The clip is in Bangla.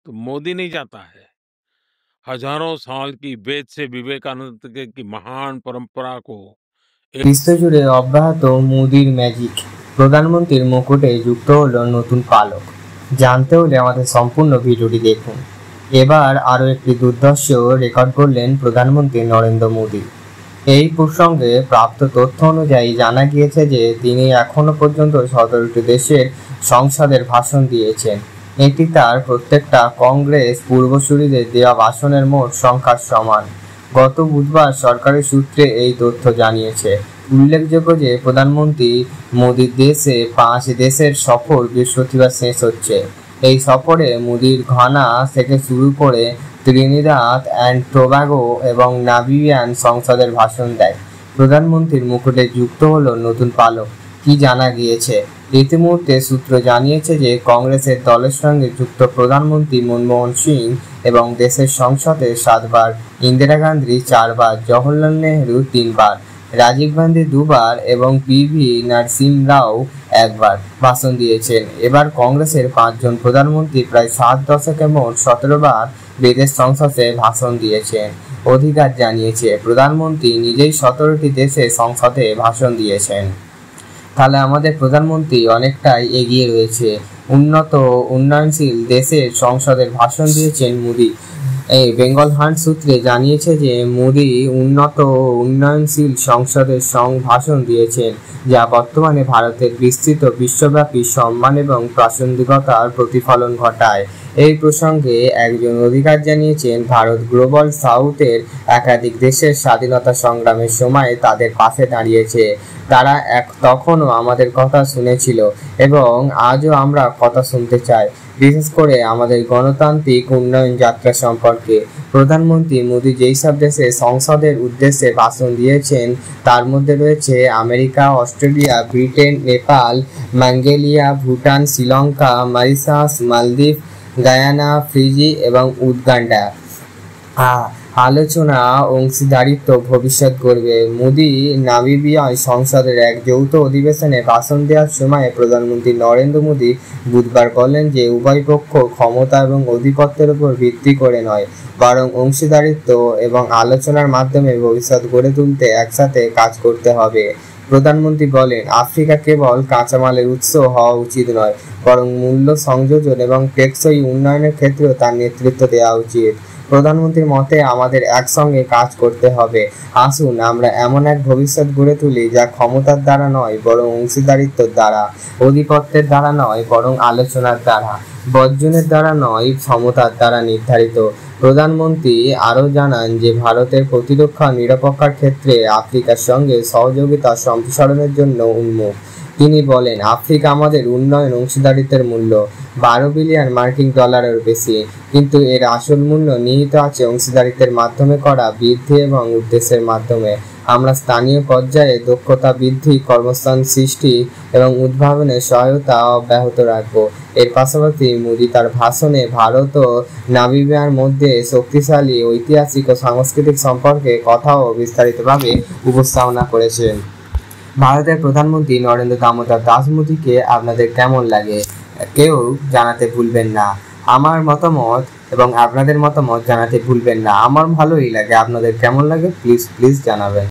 तो मोदी नहीं चाहता है हजारों साल की वेद से विवेकानंद के की महान परंपरा को एक বিশ্বজুড়ে অব্যাহত মোদির ম্যাজিক, প্রধানমন্ত্রীর মুকুটে যুক্ত হলো নতুন পালক। জানতে হলে আমাদের সম্পূর্ণ ভিডিওটি দেখুন। এবার আরও একটি দুর্ধর্ষ রেকর্ড করলেন প্রধানমন্ত্রী নরেন্দ্র মোদী। এই প্রসঙ্গে প্রাপ্ত তথ্য অনুযায়ী জানা গিয়েছে যে তিনি এখনও পর্যন্ত 17টি দেশের সংসদের ভাষণ দিয়েছেন। এটি তার প্রত্যেকটা কংগ্রেস পূর্বসূরিদের দেওয়া ভাষণের মোট সংখ্যার সমান। গত বুধবার সরকারি সূত্রে এই তথ্য জানিয়েছে। উল্লেখযোগ্য যে প্রধানমন্ত্রী মোদির দেশে 5 দেশের সফর বৃহস্পতিবার শেষ হচ্ছে। এই সফরে মোদির ঘানা থেকে শুরু করে ত্রিনিদাদ অ্যান্ড টোবাগো এবং নামিবিয়ান সংসদের ভাষণ দেয়। প্রধানমন্ত্রীর মুকুটে যুক্ত হলো নতুন পালক। কি জানা গিয়েছে? ইতিমধ্যে সূত্র জানিয়েছে যে কংগ্রেসের দলের সঙ্গে যুক্ত প্রধানমন্ত্রী মনমোহন সিং এবং দেশের সংসদে 7 বার, ইন্দিরা গান্ধী 4 বার, জওহরলাল নেহরু 3 বার, রাজীব গান্ধী 2 বার এবং পিভি নরসিংহ রাও 1 বার ভাষণ দিয়েছেন। এবার কংগ্রেসের 5 জন প্রধানমন্ত্রী প্রায় 7 দশকে মোট 17 বার বিদেশ সংসদে ভাষণ দিয়েছেন। অধিকার জানিয়েছে প্রধানমন্ত্রী নিজেই 17টি দেশে সংসদে ভাষণ দিয়েছেন। তাহলে আমাদের প্রধানমন্ত্রী অনেকটাই এগিয়ে রয়েছে। উন্নত উন্নয়নশীল দেশের সংসদের ভাষণ দিয়েছেন মোদি। এই বেঙ্গল হান্ট সূত্রে জানিয়েছে যে মোদি উন্নত উন্নয়নশীল সংসদের ভাষণ দিয়েছেন, যা বর্তমানে ভারতের বিস্তৃত বিশ্বব্যাপী সম্মান এবং প্রাসঙ্গিকতার প্রতিফলন ঘটায়। এই প্রসঙ্গে একজন অধিকার জানিয়েছেন, ভারত গ্লোবাল সাউথের একাধিক দেশের স্বাধীনতা সংগ্রামের সময় তাদের পাশে দাঁড়িয়েছে। তারা তখনও আমাদের কথা শুনেছিল এবং আজও আমরা কথা শুনতে চাই, বিশেষ করে আমাদের গণতান্ত্রিক উন্নয়ন যাত্রা সম্পর্কে। প্রধানমন্ত্রী মোদি যেই সব দেশে সংসদের উদ্দেশ্যে ভাষণ দিয়েছেন তার মধ্যে রয়েছে America, Australia, Britain, Nepal, Mongolia, Bhutan, Sri Lanka, Mauritius, মালদ্বীপ, গায়ানা, ফিজি এবং উগান্ডা। আলোচনা অংশীদারিত্ব ভবিষ্যৎ গড়বে। মোদি নামিবিয়ায় সংসদের এক যৌথ অধিবেশনে ভাষণ দেওয়ার সময় প্রধানমন্ত্রী নরেন্দ্র মোদী বুধবার বলেন যে উভয় পক্ষ ক্ষমতা এবং আধিপত্যের উপর ভিত্তি করে নয়, বরং অংশীদারিত্ব এবং আলোচনার মাধ্যমে ভবিষ্যৎ গড়ে তুলতে একসাথে কাজ করতে হবে। প্রধানমন্ত্রী বলেন, আফ্রিকা কেবল কাঁচামালের উৎস হওয়া উচিত নয়, বরং মূল্য সংযোজন এবং টেকসই উন্নয়নের ক্ষেত্রেও তার নেতৃত্ব দেওয়া উচিত। প্রধানমন্ত্রীর মতে আমাদের একসঙ্গে কাজ করতে হবে। আসুন আমরা এমন এক ভবিষ্যৎ গড়ে তুলি যা ক্ষমতার দ্বারা নয় বরং অংশীদারিত্বের দ্বারা, আধিপত্যের দ্বারা নয় বরং আলোচনার দ্বারা, বর্জনের দ্বারা নয় সমতার দ্বারা নির্ধারিত। প্রধানমন্ত্রী আরও জানান যে ভারতের প্রতিরক্ষা নিরাপত্তার ক্ষেত্রে আফ্রিকার সঙ্গে সহযোগিতা সম্প্রসারণের জন্য উন্মুখ। তিনি বলেন, আফ্রিকা আমাদের উন্নয়ন অংশীদারিত্বের মূল্য 12 বিলিয়ন মার্কিন ডলারের বেশি, কিন্তু এর আসল মূল্য নিহিত আছে অংশীদারিত্বের মাধ্যমে করা বৃদ্ধি এবং উদ্দেশ্যের মাধ্যমে। আমরা স্থানীয় পর্যায়ে দক্ষতা বৃদ্ধি, কর্মস্থান সৃষ্টি এবং উদ্ভাবনের সহায়তা অব্যাহত রাখব। এর পাশাপাশি মোদি তার ভাষণে ভারত ও নামিবিয়ার মধ্যে শক্তিশালী ঐতিহাসিক ও সাংস্কৃতিক সম্পর্কে কথাও বিস্তারিতভাবে উপস্থাপনা করেছেন। ভারতের প্রধানমন্ত্রী নরেন্দ্র দামোদর দাস মোদীকে আপনাদের কেমন লাগে কেউ জানাতে ভুলবেন না। আমার মতামত এবং আপনাদের মতামত জানাতে ভুলবেন না। আমার ভালোই লাগে, আপনাদের কেমন লাগে প্লিজ জানাবেন।